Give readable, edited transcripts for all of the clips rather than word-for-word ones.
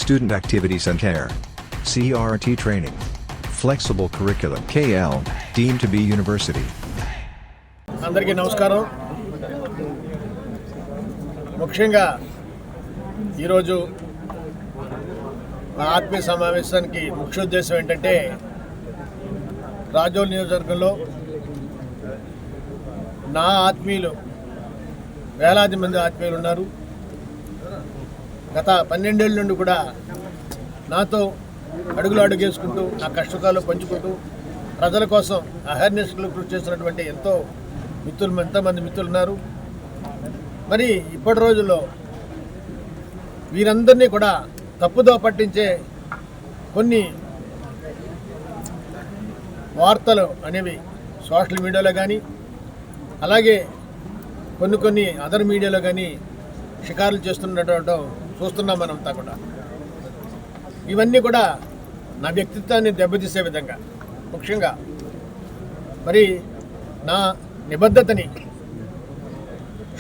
student activities and care. CRT training. Flexible curriculum. KL, deemed to be university. అందరికీ నమస్కారం. ముఖ్యంగా ఈరోజు ఆత్మీయ సమావేశానికి ముఖ్య ఉద్దేశం ఏంటంటే రాజోల్ నియోజకవర్గంలో నా ఆత్మీయులు వేలాది మంది ఆత్మీయులు ఉన్నారు. గత 12 ఏళ్ళ నుండి కూడా నాతో అడుగులు అడుగేసుకుంటూ నా కష్టకాలు పంచుకుంటూ ప్రజల కోసం అవేర్నెస్లు కృషి చేస్తున్నటువంటి ఎంతమంది మిత్రులు ఉన్నారు. మరి ఇప్పటి రోజుల్లో వీరందరినీ కూడా తప్పుదో పట్టించే కొన్ని వార్తలు అనేవి సోషల్ మీడియాలో కానీ అలాగే కొన్ని అదర్ మీడియాలో కానీ షికారులు చేస్తున్నట్టు చూస్తున్నాం మనంతా కూడా. ఇవన్నీ కూడా నా వ్యక్తిత్వాన్ని దెబ్బతీసే విధంగా, ముఖ్యంగా మరి నా నిబద్ధతని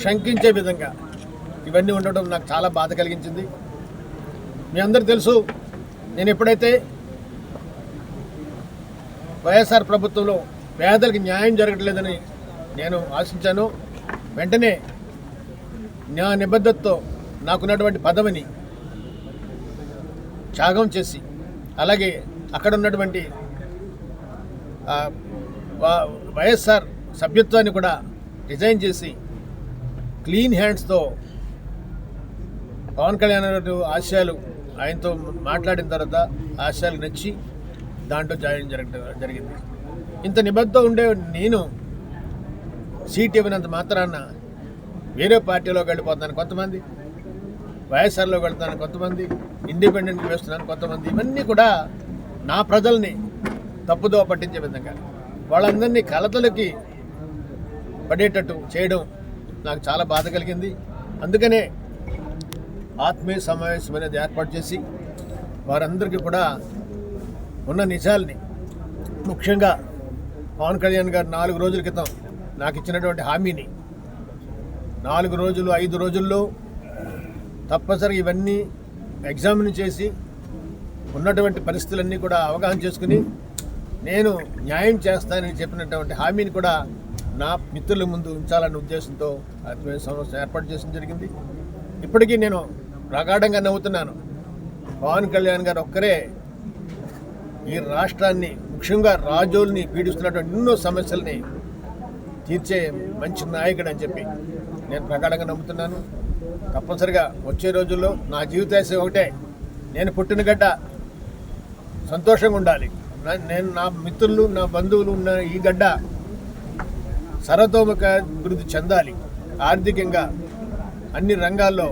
శంకించే విధంగా ఇవన్నీ ఉండటం నాకు చాలా బాధ కలిగించింది. మీ అందరికీ తెలుసు, నేను ఎప్పుడైతే వైఎస్ఆర్ ప్రభుత్వంలో పేదలకు న్యాయం జరగట్లేదని నేను ఆశించాను, వెంటనే నా నిబద్ధతతో నాకున్నటువంటి పదవిని త్యాగం చేసి అలాగే అక్కడ ఉన్నటువంటి వైఎస్ఆర్ సభ్యత్వాన్ని కూడా రిజైన్ చేసి క్లీన్ హ్యాండ్స్తో పవన్ కళ్యాణ్ గారు ఆశయాలు ఆయనతో మాట్లాడిన తర్వాత ఆశయాలు నచ్చి దాంట్లో జాయిన్ జరిగింది. ఇంత నిబద్ధత ఉండే నేను సీట్ ఇవ్వనంత మాత్రాన వేరే పార్టీలోకి వెళ్ళిపోతున్నాను కొంతమంది, వైఎస్ఆర్లోకి వెళ్తాను కొంతమంది, ఇండిపెండెంట్కి వేస్తున్నాను కొంతమంది. ఇవన్నీ కూడా నా ప్రజల్ని తప్పుదో పట్టించే విధంగా వాళ్ళందరినీ కలతలకి పడేటట్టు చేయడం నాకు చాలా బాధ కలిగింది. అందుకనే ఆత్మీయ సమావేశం అనేది ఏర్పాటు చేసి వారందరికీ కూడా ఉన్న నిజాల్ని, ముఖ్యంగా పవన్ కళ్యాణ్ గారు 4 రోజుల క్రితం నాకు ఇచ్చినటువంటి హామీని 4 రోజులు 5 రోజుల్లో తప్పనిసరిగా ఇవన్నీ ఎగ్జామిన్ చేసి ఉన్నటువంటి పరిస్థితులన్నీ కూడా అవగాహన చేసుకుని నేను న్యాయం చేస్తానని చెప్పినటువంటి హామీని కూడా నా మిత్రుల ముందు ఉంచాలనే ఉద్దేశంతో ఆత్మీయ సమావేశం ఏర్పాటు చేయడం జరిగింది. ఇప్పటికీ నేను ప్రగాఢంగా నవ్వుతున్నాను. పవన్ కళ్యాణ్ గారు ఒక్కరే ఈ రాష్ట్రాన్ని, ముఖ్యంగా రాజోల్ని పీడిస్తున్నటువంటి ఎన్నో సమస్యల్ని తీర్చే మంచి నాయకుడు అని చెప్పి నేను ప్రగాఢంగా నమ్ముతున్నాను. తప్పనిసరిగా వచ్చే రోజుల్లో నా జీవితాశయం ఒకటే, నేను పుట్టిన గడ్డ సంతోషంగా ఉండాలి. నేను నా మిత్రులు నా బంధువులు ఉన్న ఈ గడ్డ సర్వతోముఖ అభివృద్ధి చెందాలి, ఆర్థికంగా అన్ని రంగాల్లో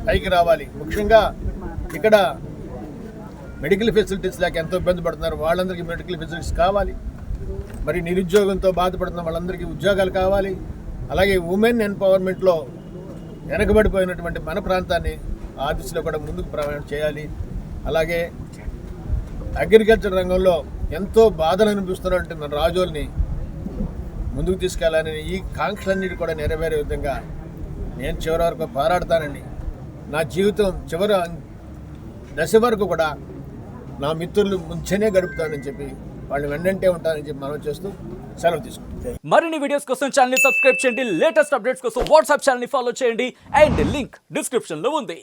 పైకి రావాలి. ముఖ్యంగా ఇక్కడ మెడికల్ ఫెసిలిటీస్ లేక ఎంతో ఇబ్బంది పడుతున్నారు, వాళ్ళందరికీ మెడికల్ ఫెసిలిటీస్ కావాలి. మరి నిరుద్యోగంతో బాధపడుతున్న వాళ్ళందరికీ ఉద్యోగాలు కావాలి. అలాగే ఉమెన్ ఎంపవర్మెంట్లో వెనకబడిపోయినటువంటి మన ప్రాంతాన్ని ఆ దిశలో కూడా ముందుకు ప్రయాణం చేయాలి. అలాగే అగ్రికల్చర్ రంగంలో ఎంతో బాధలు అనిపిస్తున్నటువంటి మన రాజోల్ని ముందుకు తీసుకెళ్లాలని, ఈ కాంక్షలన్నిటి కూడా నెరవేరే విధంగా నేను చివరి వరకు పోరాడతానండి. నా జీవితం చివరి దశ వరకు కూడా నా మిత్రులు ముంచెనే గడుపుతానని చెప్పి వాళ్ళు వెన్నంటే ఉంటానని చెప్పి మనం చేస్తూ సెలవు తీసుకుంటాం. మరిన్ని వీడియోస్ కోసం ఛానల్ ని సబ్స్క్రైబ్ చేయండి, లేటెస్ట్ అప్డేట్స్ కోసం వాట్సాప్ ఛానల్ ని ఫాలో చేయండి అండ్ లింక్ డిస్క్రిప్షన్ లో ఉంది.